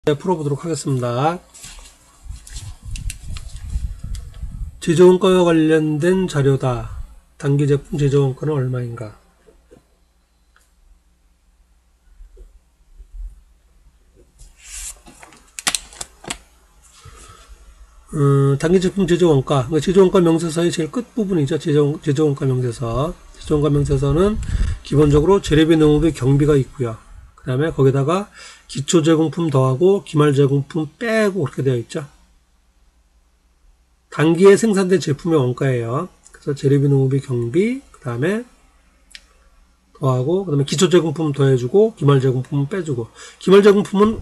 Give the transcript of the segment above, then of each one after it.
네, 풀어보도록 하겠습니다. 제조원가와 관련된 자료다. 단기제품 제조원가는 얼마인가? 단기제품 제조원가, 제조원가 명세서의 제일 끝부분이죠. 제조원가 명세서. 제조원가 명세서는 기본적으로 재료비, 농업비, 경비가 있고요. 그 다음에 거기다가 기초제공품 더하고 기말제공품 빼고 그렇게 되어 있죠. 단기에 생산된 제품의 원가예요. 그래서 재료비, 농업비, 경비, 그 다음에 더하고, 그 다음에 기초제공품 더해주고, 기말제공품은 빼주고, 기말제공품은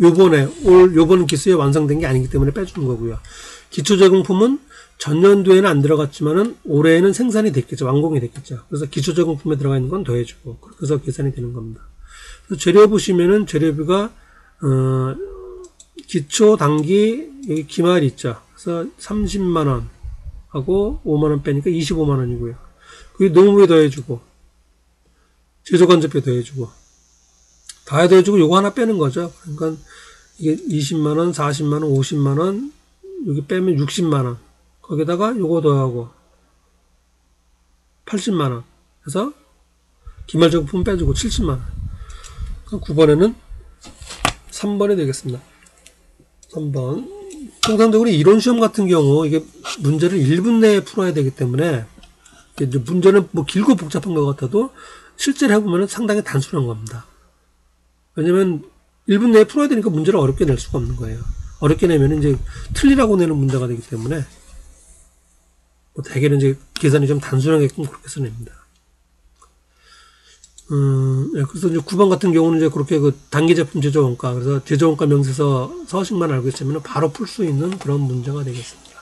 요번 기수에 완성된 게 아니기 때문에 빼주는 거고요. 기초제공품은 전년도에는 안 들어갔지만은 올해에는 생산이 됐겠죠. 완공이 됐겠죠. 그래서 기초제공품에 들어가 있는 건 더해주고, 그래서 계산이 되는 겁니다. 그래서 재료 보시면은 재료비가, 기초, 단기, 여기 기말이 있죠. 그래서 30만원 하고 5만원 빼니까 25만원이고요. 그게 농업에 더해주고, 제조간접비 더해주고, 다 더해주고 요거 하나 빼는 거죠. 그러니까 이게 20만원, 40만원, 50만원, 여기 빼면 60만원. 거기다가 요거 더하고 80만원. 그래서 기말제품 빼주고 70만원. 9번에는 3번이 되겠습니다. 3번. 통상적으로 이론 시험 같은 경우 이게 문제를 1분 내에 풀어야 되기 때문에 이제 문제는 뭐 길고 복잡한 것 같아도 실제로 해보면 상당히 단순한 겁니다. 왜냐면 1분 내에 풀어야 되니까 문제를 어렵게 낼 수가 없는 거예요. 어렵게 내면 이제 틀리라고 내는 문제가 되기 때문에 뭐 대개는 이제 계산이 좀 단순하게끔 그렇게 써냅니다. 그래서 이제 9번 같은 경우는 이제 그렇게 그 단기 제품 제조원가, 그래서 제조원가 명세서 서식만 알고 있으면 바로 풀 수 있는 그런 문제가 되겠습니다.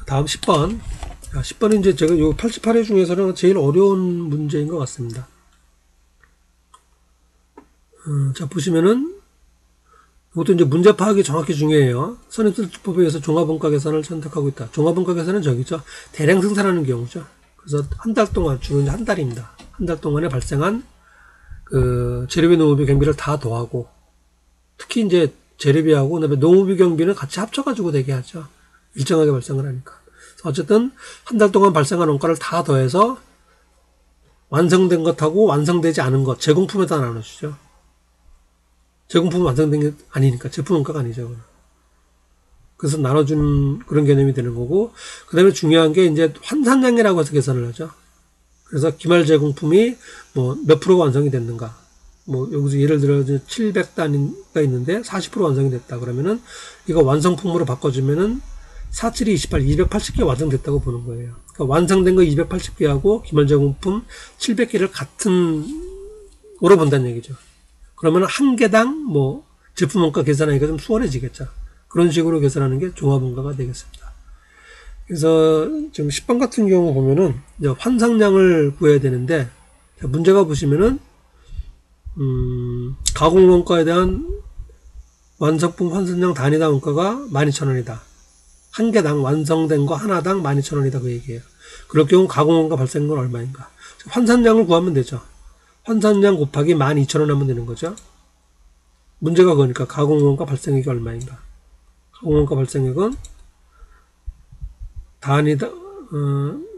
다음 10번. 10번은 이제 제가 요 88회 중에서는 제일 어려운 문제인 것 같습니다. 자, 보시면은, 이것도 이제 문제 파악이 정확히 중요해요. 선입선출법에 의해서 종합원가 계산을 선택하고 있다. 종합원가 계산은 저기죠. 대량 생산하는 경우죠. 그래서 한 달 동안, 주로 이제 한 달입니다. 한 달 동안에 발생한 그 재료비, 농업비, 경비를 다 더하고, 특히 이제 재료비하고, 그다음에 농업비, 경비는 같이 합쳐가지고 되게 하죠. 일정하게 발생을 하니까. 어쨌든 한 달 동안 발생한 원가를 다 더해서 완성된 것하고 완성되지 않은 것, 제공품에다 나눠주죠. 제공품은 완성된 게 아니니까 제품 원가가 아니죠. 그래서 나눠주는 그런 개념이 되는 거고, 그 다음에 중요한 게 이제 환산량이라고 해서 계산을 하죠. 그래서 기말 제공품이 뭐 몇 프로가 완성이 됐는가. 뭐 여기서 예를 들어 700단위가 있는데 40% 완성이 됐다 그러면은 이거 완성품으로 바꿔주면은 47이 28, 280개 완성됐다고 보는 거예요. 그러니까 완성된 거 280개하고 기말 제공품 700개를 같은 으로 본다는 얘기죠. 그러면 한 개당 뭐 제품 원가 계산하기가 좀 수월해지겠죠. 그런 식으로 계산하는 게 종합 원가가 되겠습니다. 그래서 지금 10번 같은 경우 보면은 이제 환상량을 구해야 되는데, 문제가 보시면은 가공 원가에 대한 완성품 환산량 단위당 원가가 12,000원이다. 한 개당 완성된 거 하나당 12,000원이다 그 얘기예요. 그럴 경우 가공원가 발생한 건 얼마인가? 환산량을 구하면 되죠. 환산량 곱하기 12,000원 하면 되는 거죠. 문제가 그거니까 가공원가 발생액이 얼마인가? 가공원가 발생액은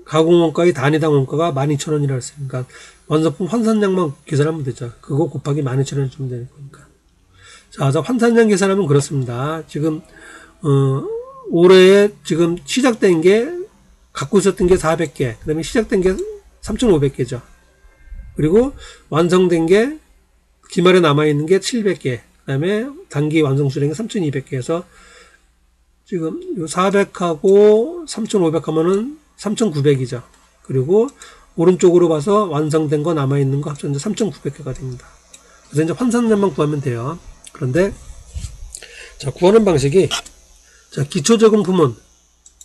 가공원가의 단위당 원가가 12,000원이라 했으니까 완성품 환산량만 계산하면 되죠. 그거 곱하기 12,000원 주면 되는 거니까. 자, 환산량 계산하면 그렇습니다. 지금 올해에 지금 시작된 게, 갖고 있었던 게 400개, 그 다음에 시작된 게 3,500개죠. 그리고 완성된 게, 기말에 남아있는 게 700개, 그 다음에 단기 완성 수량이 3,200개 해서 지금 400하고 3,500 하면은 3,900이죠. 그리고 오른쪽으로 봐서 완성된 거 남아있는 거 합쳐서 3,900개가 됩니다. 그래서 이제 환산량만 구하면 돼요. 그런데, 자, 구하는 방식이, 자, 기초제공품은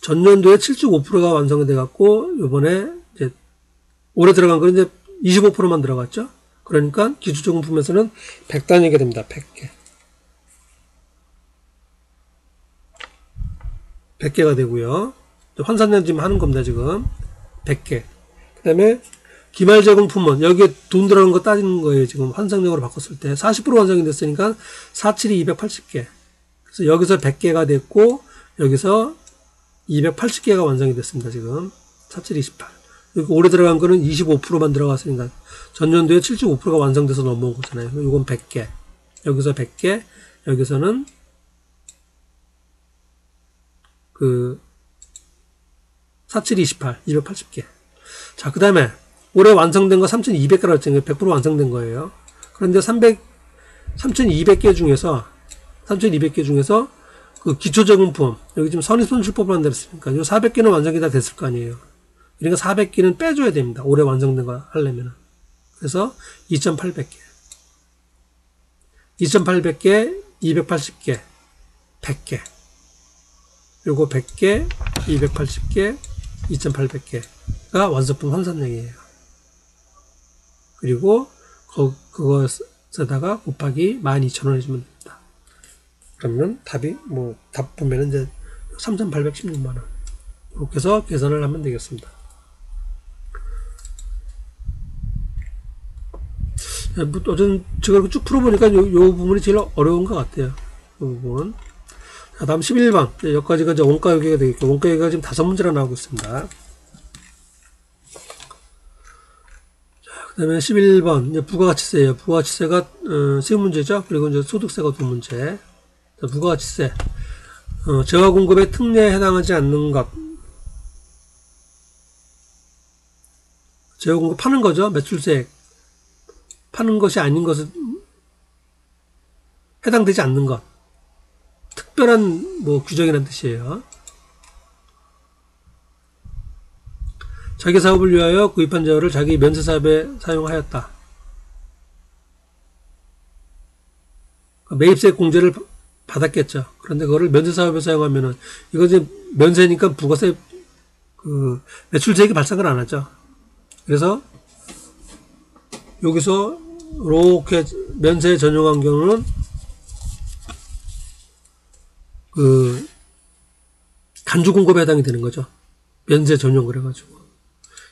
전년도에 75%가 완성이 돼갖고, 요번에 이제, 올해 들어간 거는 이제 25%만 들어갔죠? 그러니까 기초제공품에서는 100단위가 됩니다. 100개. 100개가 되고요. 환산량 지금 하는 겁니다, 지금. 100개. 그 다음에 기말 제공품은 여기에 돈 들어간 거 따지는 거예요. 지금 환상적으로 바꿨을 때 40% 완성이 됐으니까 472 280개. 그래서 여기서 100개가 됐고 여기서 280개가 완성이 됐습니다. 지금 4728. 여기 올해 들어간 거는 25%만 들어갔으니까 전년도에 75%가 완성돼서 넘어온 거잖아요. 이건 100개. 여기서 100개. 여기서는 그 4728, 280개. 자, 그 다음에 올해 완성된 거 3200개라고 했잖아요. 100% 완성된 거예요. 그런데 3200개 중에서 그 기초제공품, 여기 지금 선입선출법을 만들었으니까 이 400개는 완성이 다 됐을 거 아니에요. 그러니까 400개는 빼줘야 됩니다. 올해 완성된 거 하려면. 그래서 2800개. 2800개, 280개, 100개. 요거 100개, 280개, 2800개가 완성품 환산량이에요. 그리고 그것에다가 곱하기 12,000원 해주면 됩니다. 그러면 답이 답 보면은 이제 3,816만원. 이렇게 해서 계산을 하면 되겠습니다. 어쨌든 제가 쭉 풀어보니까 요 부분이 제일 어려운 것 같아요. 이 부분. 자, 다음 11번. 여기까지가 이제 원가 요기가 되겠고, 원가 요기가 지금 5문제나 나오고 있습니다. 그 다음에 11번. 이제 부가가치세예요. 부가가치세가, 3문제죠. 그리고 이제 소득세가 2문제. 자, 부가가치세. 재화공급의 특례에 해당하지 않는 것. 재화공급 파는 거죠. 매출세액. 파는 것이 아닌 것은 해당되지 않는 것. 특별한 규정이라는 뜻이에요. 자기 사업을 위하여 구입한 재화를 자기 면세 사업에 사용하였다. 매입세 공제를 받았겠죠. 그런데 그거를 면세 사업에 사용하면은 이거 이제 면세니까 부가세 매출세액이 발생을 안 하죠. 그래서 여기서 이렇게 면세에 전용한 경우는 간주 공급에 해당이 되는 거죠. 면세 전용 그래가지고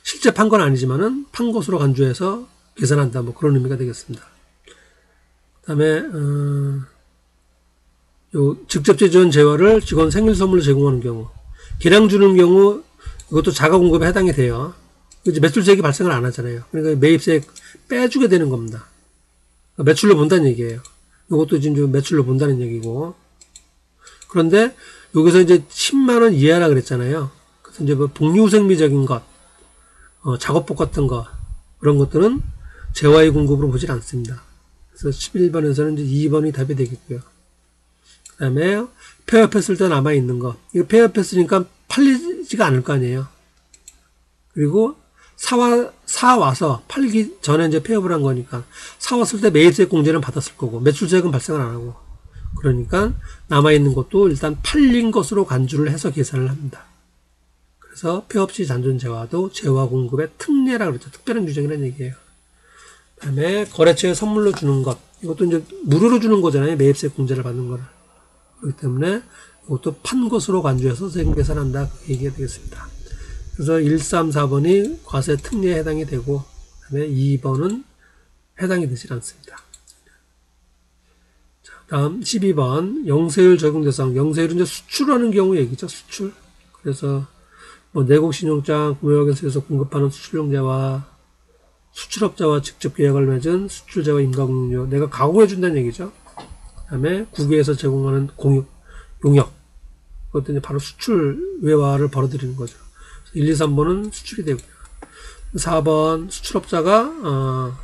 실제 판 건 아니지만은 판 것으로 간주해서 계산한다. 그런 의미가 되겠습니다. 그다음에 요 직접 제조한 재화를 직원 생일 선물로 제공하는 경우, 계량 주는 경우 이것도 자가 공급에 해당이 돼요. 이제 매출세액이 발생을 안 하잖아요. 그러니까 매입세액 빼주게 되는 겁니다. 매출로 본다는 얘기예요. 이것도 지금 매출로 본다는 얘기고. 그런데 여기서 이제 10만원 이하라 그랬잖아요. 그래서 이제 복리후생미적인 것, 작업복 같은 거, 그런 것들은 재화의 공급으로 보질 않습니다. 그래서 11번에서는 이제 2번이 답이 되겠고요. 그 다음에 폐업했을 때 남아있는 거. 이거 폐업했으니까 팔리지가 않을 거 아니에요. 그리고 사와서 팔기 전에 이제 폐업을 한 거니까 사왔을 때 매입세액 공제는 받았을 거고 매출세액은 발생을 안 하고, 그러니까 남아있는 것도 일단 팔린 것으로 간주를 해서 계산을 합니다. 그래서 폐업 시 잔존 재화도 재화 공급의 특례라고 그랬죠. 특별한 규정이라는 얘기예요. 그 다음에 거래처에 선물로 주는 것. 이것도 이제 무료로 주는 거잖아요. 매입세액 공제를 받는 거를. 그렇기 때문에 이것도 판 것으로 간주해서 세금 계산한다. 그 얘기가 되겠습니다. 그래서 1, 3, 4번이 과세 특례에 해당이 되고, 그 다음에 2번은 해당이 되질 않습니다. 자, 다음 12번. 영세율 적용 대상. 영세율은 이제 수출하는 경우 얘기죠. 수출. 그래서 내국신용장, 구매회계소에서 공급하는 수출용 재화, 수출업자와 직접 계약을 맺은 수출재화 인가공유, 내가 가공해준다는 얘기죠. 그 다음에 국외에서 제공하는 용역. 그것도 이제 바로 수출 외화를 벌어들이는 거죠. 1, 2, 3번은 수출이 되고요. 4번 수출업자가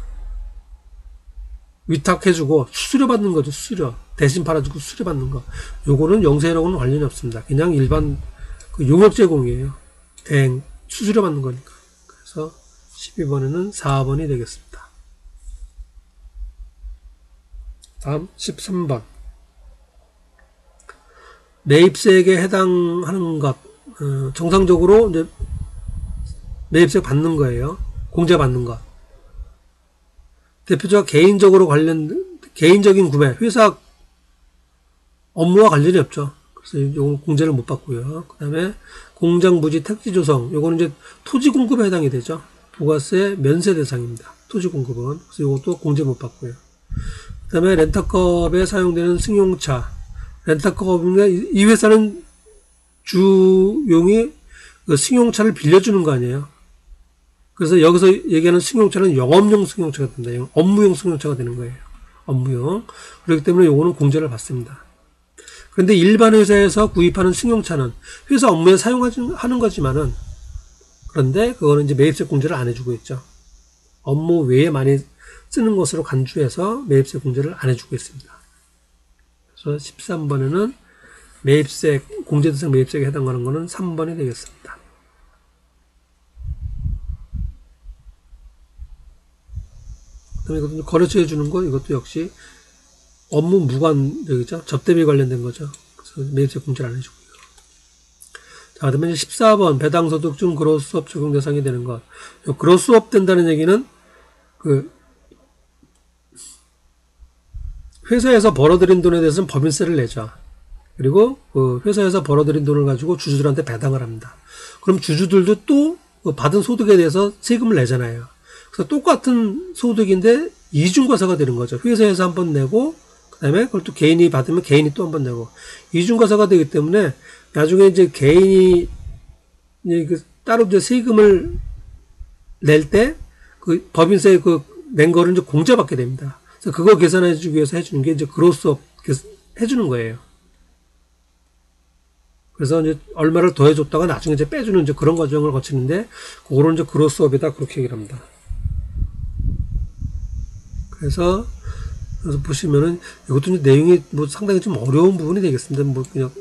위탁해주고 수수료 받는 거죠. 수수료 대신 팔아주고 수수료 받는 거. 요거는 영세라고는 관련이 없습니다. 그냥 일반 용역 제공이에요. 대행 수수료 받는 거니까. 그래서 12번에는 4번이 되겠습니다. 다음 13번. 매입세액에 해당하는 것. 정상적으로 이제 매입세액 받는 거예요. 공제 받는 것. 대표적으로 개인적인 구매, 회사 업무와 관련이 없죠. 그래서 이건 공제를 못 받고요. 그 다음에 공장 부지 택지 조성, 요거는 이제 토지 공급에 해당이 되죠. 부가세 면세 대상입니다. 토지 공급은. 그래서 이것도 공제 못 받고요. 그 다음에 렌터컵에 사용되는 승용차. 렌터컵인데 이 회사는 주용이 그 승용차를 빌려주는 거 아니에요. 그래서 여기서 얘기하는 승용차는 영업용 승용차가 된다. 업무용 승용차가 되는 거예요. 업무용. 그렇기 때문에 요거는 공제를 받습니다. 그런데 일반 회사에서 구입하는 승용차는 회사 업무에 사용하는 거지만은, 그런데 그거는 이제 매입세 공제를 안 해주고 있죠. 업무 외에 많이 쓰는 것으로 간주해서 매입세 공제를 안 해주고 있습니다. 그래서 13번에는 매입세, 공제대상 매입세에 해당하는 것은 3번이 되겠습니다. 그다음에 이것도 거래처 해주는 거, 이것도 역시 업무 무관, 여기죠. 접대비 관련된 거죠. 그래서 매입세 공제를 안 해주고요. 자, 그다음에 이제 14번 배당소득 중 그로스업 적용 대상이 되는 것. 그로스업 된다는 얘기는 그 회사에서 벌어들인 돈에 대해서는 법인세를 내죠. 그리고 그 회사에서 벌어들인 돈을 가지고 주주들한테 배당을 합니다. 그럼 주주들도 또 받은 소득에 대해서 세금을 내잖아요. 그래서 똑같은 소득인데 이중과세가 되는 거죠. 회사에서 한 번 내고, 그 다음에 그걸 또 개인이 받으면 개인이 또 한 번 내고, 이중과세가 되기 때문에 나중에 이제 개인이 따로 이제 세금을 낼 때 그 법인세 낸 거를 이제 공제받게 됩니다. 그래서 그거 계산해주기 위해서 해주는 게 이제 그로스업 해주는 거예요. 그래서 이제 얼마를 더해줬다가 나중에 이제 빼주는 이제 그런 과정을 거치는데, 그거를 이제 그로스업이다, 그렇게 얘기를 합니다. 그래서 보시면은 이것도 이제 내용이 뭐 상당히 좀 어려운 부분이 되겠습니다. 뭐 그냥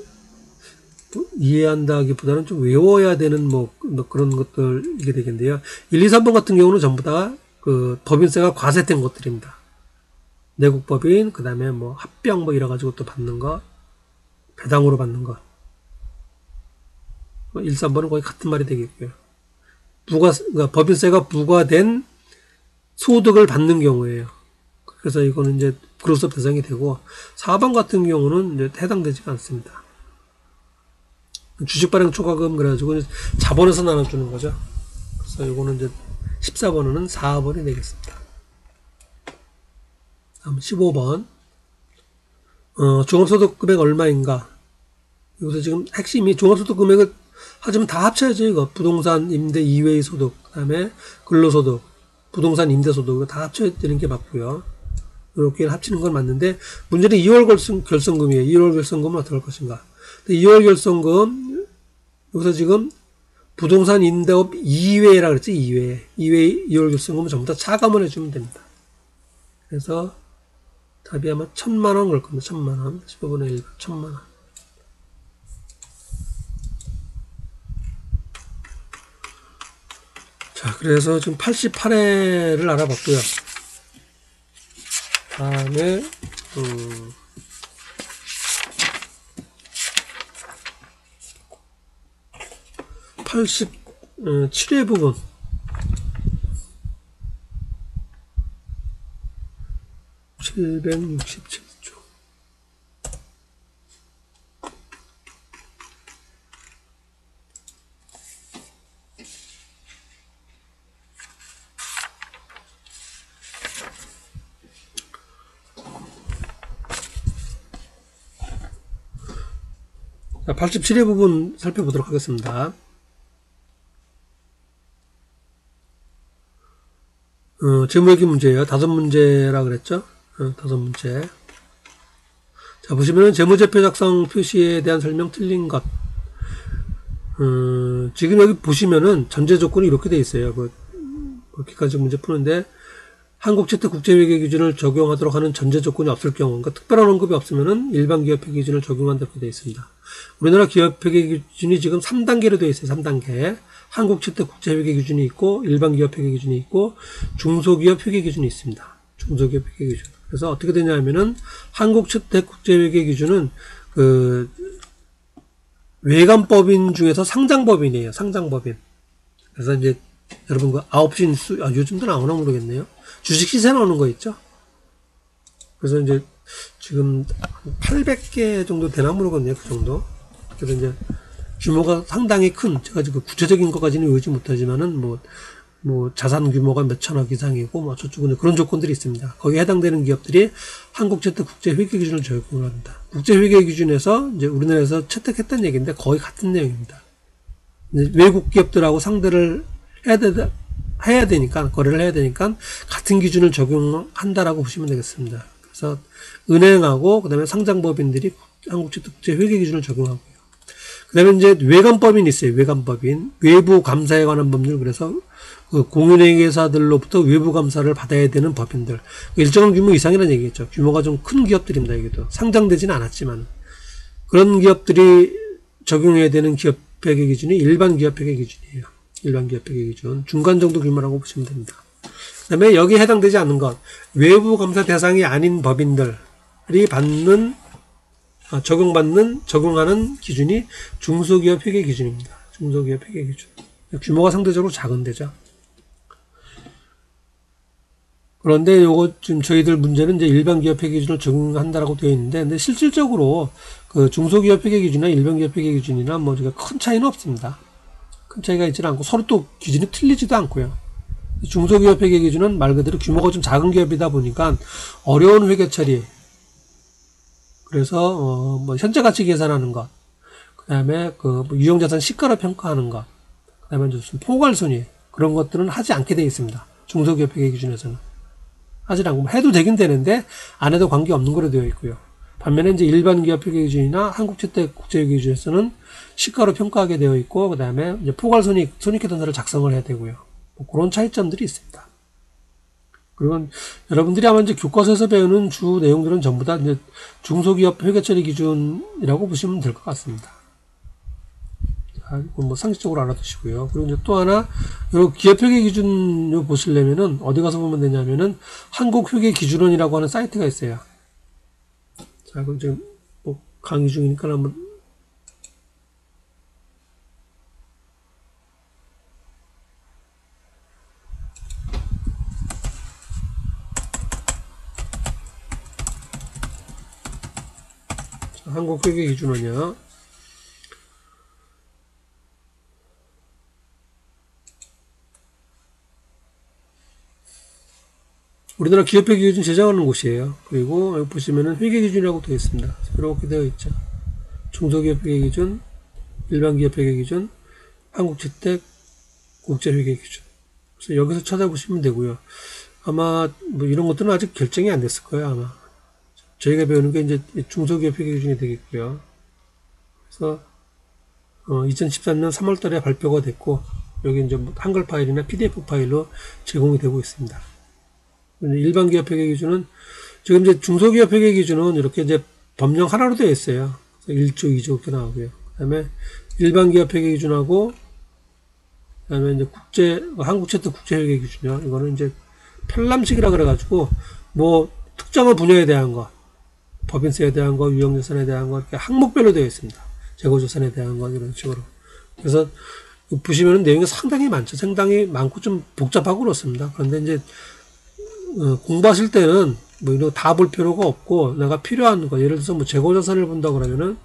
이해한다기보다는 좀 외워야 되는 뭐 그런 것들 이게 되겠는데요. 1, 2, 3번 같은 경우는 전부 다 그 법인세가 과세된 것들입니다. 내국법인, 그 다음에 뭐 합병 뭐 이래 가지고 또 받는 거, 배당으로 받는 거. 1, 3번은 거의 같은 말이 되겠고요. 그러니까 법인세가 부과된 소득을 받는 경우에요. 그래서 이거는 이제 그로스업 대상이 되고, 4번 같은 경우는 이제 해당되지가 않습니다. 주식 발행 초과금 그래가지고 자본에서 나눠주는 거죠. 그래서 이거는 이제 14번은 4번이 되겠습니다. 다음 15번. 종합소득 금액 얼마인가? 여기서 지금 핵심이 종합소득 금액을 하지만 다 합쳐야죠. 이거 부동산 임대 이외의 소득, 그 다음에 근로소득, 부동산 임대소득 다 합쳐야 되는 게 맞고요. 이렇게 합치는 건 맞는데, 문제는 2월 결성금이에요. 2월 결성금은 어떻게 할 것인가? 2월 결성금, 여기서 지금 부동산 임대업 이외라 그랬지, 이외 2월 결성금은 전부 다 차감을 해주면 됩니다. 그래서 답이 아마 1,000만원 걸 겁니다. 1,000만원. 15분의 1, 1,000만원. 자, 그래서 지금 88회를 알아봤고요. 다음에, 87회 부분. (767조) 87회 부분 살펴보도록 하겠습니다. 재무회계 문제예요. 5문제라 그랬죠? 5문제. 자, 보시면은 재무제표 작성 표시에 대한 설명 틀린 것. 지금 여기 보시면은 전제 조건이 이렇게 돼 있어요. 그렇게까지 문제 푸는데, 한국채택국제회계 기준을 적용하도록 하는 전제 조건이 없을 경우, 그러니까 특별한 언급이 없으면은 일반 기업회계 기준을 적용한다고 되어 있습니다. 우리나라 기업회계 기준이 지금 3단계로 되어 있어요. 3단계. 한국채택국제회계 기준이 있고, 일반 기업회계 기준이 있고, 중소기업 회계 기준이 있습니다. 중소기업 회계 기준. 그래서 어떻게 되냐면은 한국채택국제회계 기준은 외관법인 중에서 상장법인이에요. 상장법인. 그래서 이제 여러분 9시 뉴스, 요즘도 나오나 모르겠네요. 주식 시세 나오는 거 있죠? 그래서 이제 지금 800개 정도 되나 모르겠네요. 그 정도. 그래서 이제 규모가 상당히 큰, 제가 지금 구체적인 것까지는 외우지 못하지만은 뭐 자산 규모가 몇 천억 이상이고 뭐 저쪽은 그런 조건들이 있습니다. 거기에 해당되는 기업들이 한국채택 국제회계 기준을 적용을 한다. 국제회계 기준에서 이제 우리나라에서 채택했다는 얘기인데 거의 같은 내용입니다. 외국 기업들하고 상대를 해야 되니까, 거래를 해야 되니까 같은 기준을 적용한다라고 보시면 되겠습니다. 그래서 은행하고 그다음에 상장법인들이 한국채택 국제회계 기준을 적용하고요. 그다음에 이제 외감법인이 있어요. 외감법인, 외부 감사에 관한 법률. 그래서 그 공인회계사들로부터 외부 감사를 받아야 되는 법인들, 일정한 규모 이상이라는 얘기겠죠. 규모가 좀 큰 기업들입니다. 여기도 상장되지는 않았지만 그런 기업들이 적용해야 되는 기업회계 기준이 일반 기업회계 기준이에요. 일반 기업회계 기준 중간 정도 규모라고 보시면 됩니다. 그 다음에 여기에 해당되지 않는 것, 외부 감사 대상이 아닌 법인들이 적용하는 기준이 중소기업 회계 기준입니다. 중소기업 회계 기준. 규모가 상대적으로 작은 데죠. 그런데 요거 지금 저희들 문제는 이제 일반 기업 회계 기준을 적용한다라고 되어 있는데, 근데 실질적으로 그 중소기업 회계 기준이나 일반 기업 회계 기준이나 뭐 큰 차이는 없습니다. 큰 차이가 있지는 않고 서로 또 기준이 틀리지도 않고요. 중소기업 회계 기준은 말 그대로 규모가 좀 작은 기업이다 보니까 어려운 회계 처리, 그래서 뭐 현재 가치 계산하는 것, 그다음에 그 유형자산 시가로 평가하는 것, 그다음에 무슨 포괄손익 그런 것들은 하지 않게 되어 있습니다. 중소기업 회계 기준에서는 하지 않고, 해도 되긴 되는데 안 해도 관계 없는 거로 되어 있고요. 반면에 이제 일반 기업 회계 기준이나 한국채택 국제회계 기준에서는 시가로 평가하게 되어 있고, 그다음에 이제 포괄손익, 손익계산서를 작성을 해야 되고요. 뭐 그런 차이점들이 있습니다. 그리고 여러분들이 아마 이제 교과서에서 배우는 주 내용들은 전부 다 이제 중소기업 회계처리 기준이라고 보시면 될 것 같습니다. 자, 이건 뭐 상식적으로 알아두시고요. 그리고 이제 또 하나, 요 기업회계 기준 보시려면은 어디 가서 보면 되냐면은 한국회계기준원이라고 하는 사이트가 있어요. 자, 그럼 지금 뭐 강의 중이니까 한번 한국회계기준원이요. 우리나라 기업회계기준 제정하는 곳이에요. 그리고 여기 보시면은 회계기준이라고 되어 있습니다. 이렇게 되어 있죠. 중소기업회계기준, 일반기업회계기준, 한국채택 국제회계기준. 그래서 여기서 찾아보시면 되고요. 아마 뭐 이런 것들은 아직 결정이 안 됐을 거예요. 아마 저희가 배우는 게 이제 중소기업회계기준이 되겠고요. 그래서 2013년 3월달에 발표가 됐고, 여기 이제 한글 파일이나 PDF 파일로 제공이 되고 있습니다. 일반 기업 회계 기준은, 지금 이제 중소기업 회계 기준은 이렇게 이제 법령 하나로 되어 있어요. 1조, 2조 이렇게 나오고요. 그 다음에 일반 기업 회계 기준하고, 그 다음에 이제 한국채택 국제회계 기준이요. 이거는 이제 편람식이라 그래가지고, 뭐, 특정한 분야에 대한 거, 법인세에 대한 거, 유형자산에 대한 거, 이렇게 항목별로 되어 있습니다. 재고자산에 대한 거, 이런 식으로. 그래서 보시면은 내용이 상당히 많죠. 상당히 많고 좀 복잡하고 그렇습니다. 그런데 이제 공부하실 때는 뭐 이런 거 다 볼 필요가 없고, 내가 필요한 거, 예를 들어서 뭐 재고자산을 본다 그러면은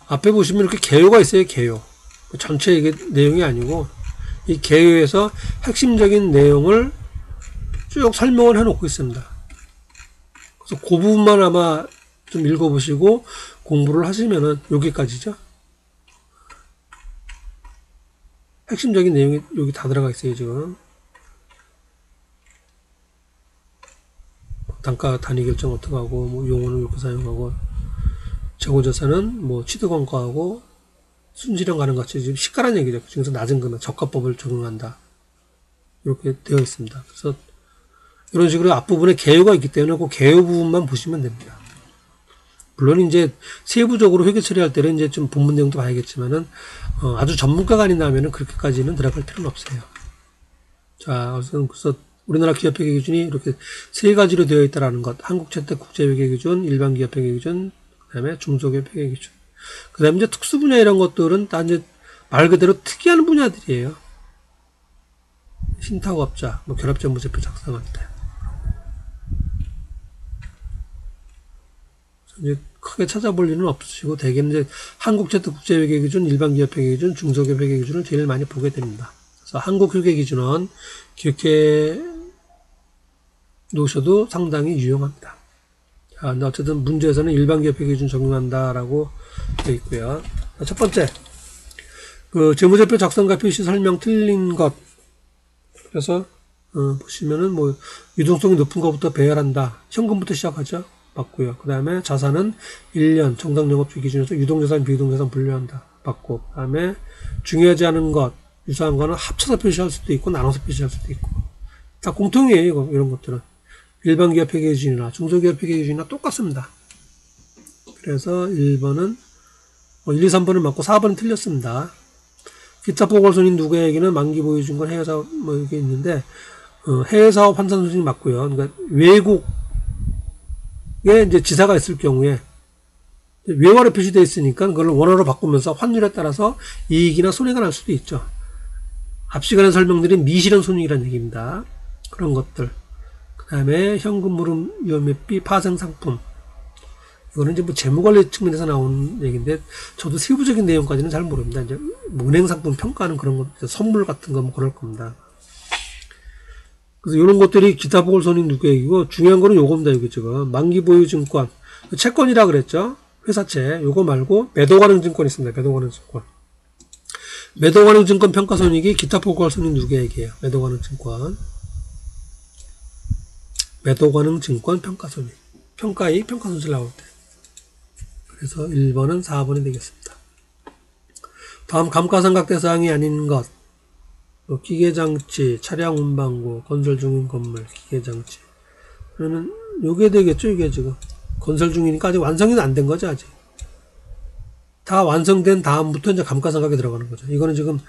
앞에 보시면 이렇게 개요가 있어요. 개요. 전체 이게 내용이 아니고, 이 개요에서 핵심적인 내용을 쭉 설명을 해놓고 있습니다. 그래서 그 부분만 아마 좀 읽어보시고 공부를 하시면은 여기까지죠. 핵심적인 내용이 여기 다 들어가 있어요. 지금 단가 단위 결정 어떻게 하고, 뭐 용어는 이렇게 사용하고, 재고자산은 뭐 취득원가하고 순실현 가능가치, 지금 시가란 얘기죠. 그중에서 낮은 금액 저가법을 적용한다, 이렇게 되어 있습니다. 그래서 이런 식으로 앞부분에 개요가 있기 때문에 그 개요 부분만 보시면 됩니다. 물론 이제 세부적으로 회계 처리할 때는 이제 좀 본문 내용도 봐야겠지만은 아주 전문가가 아니라면은 그렇게까지는 들어갈 필요는 없어요. 자, 그래서 우리나라 기업회계 기준이 이렇게 세 가지로 되어 있다라는 것: 한국채택 국제회계 기준, 일반 기업회계 기준, 그다음에 중소기업 회계 기준. 그다음에 이제 특수 분야 이런 것들은 다 이제 말 그대로 특이한 분야들이에요. 신탁업자, 뭐 결합재무제표 작성할 때. 이제 크게 찾아볼 일은 없으시고, 대개는 이제 한국채권국제회계기준, 일반기업회계기준, 중소기업회계기준을 제일 많이 보게 됩니다. 그래서 한국회계기준은 기억해 놓으셔도 상당히 유용합니다. 자, 근데 어쨌든 문제에서는 일반기업회계기준 적용한다라고 되어 있고요. 자, 첫 번째, 그 재무제표 작성과 표시 설명 틀린 것. 그래서 보시면은 뭐 유동성이 높은 것부터 배열한다. 현금부터 시작하죠. 맞고요. 그 다음에 자산은 1년 정당영업주 기준에서 유동자산, 비유동자산 분류한다. 맞고. 그 다음에 중요하지 않은 것, 유사한 거는 합쳐서 표시할 수도 있고 나눠서 표시할 수도 있고. 다 공통이에요. 이거, 이런 것들은. 일반기업 회계기준이나 중소기업 회계기준이나 똑같습니다. 그래서 1번은 1, 2, 3번은 맞고 4번은 틀렸습니다. 기타 보궐손익 누계액에는 만기 보유증권 해외사업 뭐 이게 있는데 해외사업 환산 손익 맞고요. 그러니까 외국에 이제 지사가 있을 경우에 외화로 표시되어 있으니까 그걸 원화로 바꾸면서 환율에 따라서 이익이나 손해가 날 수도 있죠. 앞 시간에 설명드린 미실현 손익이라는 얘기입니다. 그런 것들. 그 다음에 현금 물음 위험회비 파생 상품. 이거는 이제 뭐 재무관리 측면에서 나온 얘기인데, 저도 세부적인 내용까지는 잘 모릅니다. 이제 뭐 은행 상품 평가하는 그런 것, 선물 같은 거 뭐 그럴 겁니다. 그래서 이런 것들이 기타 보궐손익 누계액이고, 중요한 거는 요겁니다. 여기 지금 만기 보유 증권, 채권이라 그랬죠. 회사채. 요거 말고 매도 가능 증권 있습니다. 매도 가능 증권. 매도 가능 증권 평가 손익이 기타 보궐손익 누계액이에요. 매도 가능 증권. 매도 가능 증권 평가 손익. 평가이익, 평가 손실 나올 때. 그래서 1번은 4번이 되겠습니다. 다음 감가상각 대상이 아닌 것. 기계장치, 차량 운반구, 건설 중인 건물, 기계장치. 그러면 요게 되겠죠. 이게 지금 건설 중이니까 아직 완성이 안 된 거죠. 아직 다 완성된 다음부터 이제 감가상각에 들어가는 거죠. 이거는 지금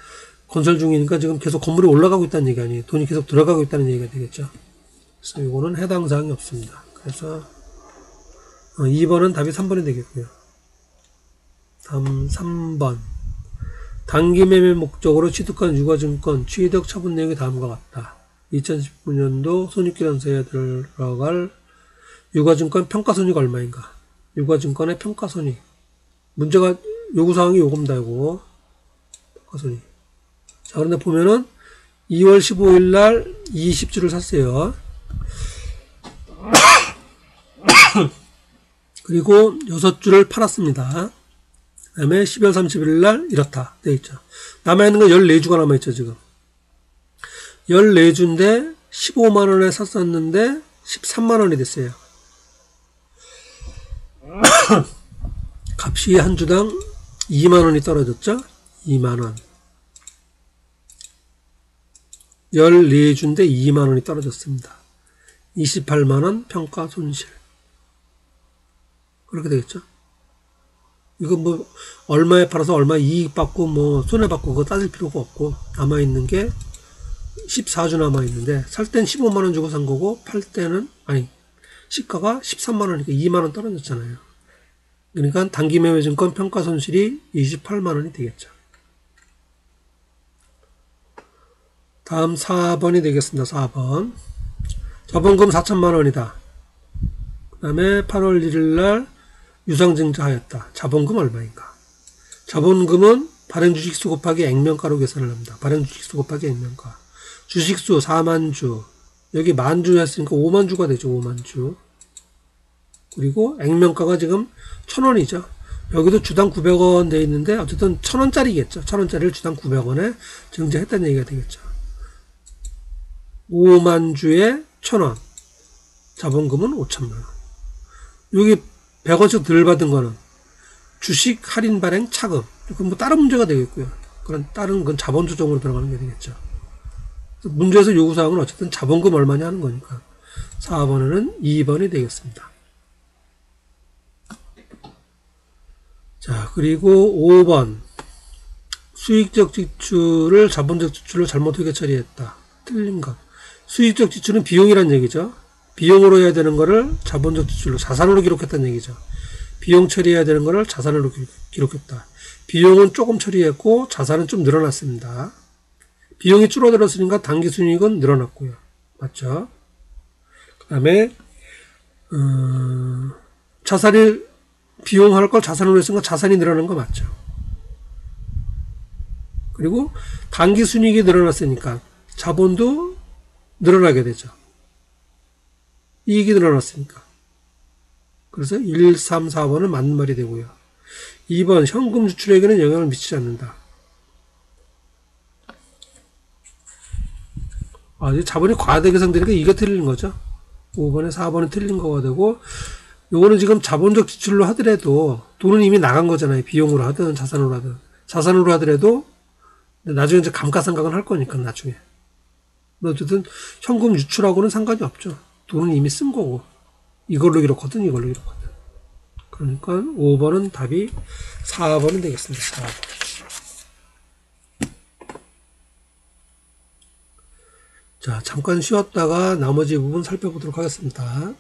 건설 중이니까 지금 계속 건물이 올라가고 있다는 얘기 아니에요. 돈이 계속 들어가고 있다는 얘기가 되겠죠. 그래서 이거는 해당 사항이 없습니다. 그래서 2번은 답이 3번이 되겠고요. 다음 3번. 단기 매매 목적으로 취득한 유가증권 취득 처분 내용이 다음과 같다. 2019년도 손익계산서에 들어갈 유가증권 평가손익 얼마인가? 유가증권의 평가손익. 문제가 요구사항이 요겁니다. 요거 평가손익. 자, 그런데 보면은 2월 15일 날 20주를 샀어요. 그리고 6주를 팔았습니다. 그 다음에 12월 31일 날 이렇다 되어 있죠. 남아있는 건 14주가 남아있죠. 지금 14주인데 15만원에 샀었는데 13만원이 됐어요. 값이 한 주당 2만원이 떨어졌죠. 2만원. 14주인데 2만원이 떨어졌습니다. 28만원 평가 손실. 그렇게 되겠죠. 이거 뭐 얼마에 팔아서 얼마 이익 받고 뭐 손해 받고 그거 따질 필요가 없고, 남아있는 게 14주 남아있는데 살 땐 15만원 주고 산 거고 팔 때는 아니 시가가 13만원이니까 2만원 떨어졌잖아요. 그러니까 단기 매매증권 평가 손실이 28만원이 되겠죠. 다음 4번이 되겠습니다. 4번. 자본금 4천만원이다. 그 다음에 8월 1일날 유상증자하였다. 자본금 얼마인가? 자본금은 발행주식수 곱하기 액면가로 계산을 합니다. 발행주식수 곱하기 액면가. 주식수 4만주. 여기 만주 했으니까 5만주가 되죠. 5만주. 그리고 액면가가 지금 1,000원이죠. 여기도 주당 900원 돼 있는데 어쨌든 1,000원짜리겠죠. 1,000원짜리를 주당 900원에 증자했다는 얘기가 되겠죠. 5만주에 1,000원. 자본금은 5천만원. 여기 100원씩 덜 받은 거는 주식 할인 발행 차금. 그건 뭐 다른 문제가 되겠고요. 그런 다른 건 자본 조정으로 들어가는 게 되겠죠. 문제에서 요구사항은 어쨌든 자본금 얼마냐 하는 거니까 4번에는 2번이 되겠습니다. 자, 그리고 5번. 수익적 지출을 자본적 지출로 잘못 회계 처리했다. 틀린 것. 수익적 지출은 비용이란 얘기죠. 비용으로 해야 되는 거를 자본적 지출로, 자산으로 기록했다는 얘기죠. 비용 처리해야 되는 거를 자산으로 기록했다. 비용은 조금 처리했고 자산은 좀 늘어났습니다. 비용이 줄어들었으니까 당기순이익은 늘어났고요. 맞죠? 그 다음에 자산을 비용할 걸 자산으로 했으니까 자산이 늘어난 거 맞죠? 그리고 당기순이익이 늘어났으니까 자본도 늘어나게 되죠. 이익이 늘어났으니까. 그래서 1, 3, 4번은 맞는 말이 되고요. 2번 현금 유출에게는 영향을 미치지 않는다. 자본이 과다하게 계산되니까 이게 틀린 거죠. 5번에 4번은 틀린 거가 되고, 요거는 지금 자본적 지출로 하더라도 돈은 이미 나간 거잖아요. 비용으로 하든 자산으로 하든. 자산으로 하더라도 나중에 이제 감가상각은 할 거니까 나중에. 어쨌든 현금 유출하고는 상관이 없죠. 돈은 이미 쓴 거고. 이걸로 이렇거든, 이걸로 이렇거든. 그러니까 5번은 답이 4번은 되겠습니다. 4번. 자, 잠깐 쉬었다가 나머지 부분 살펴보도록 하겠습니다.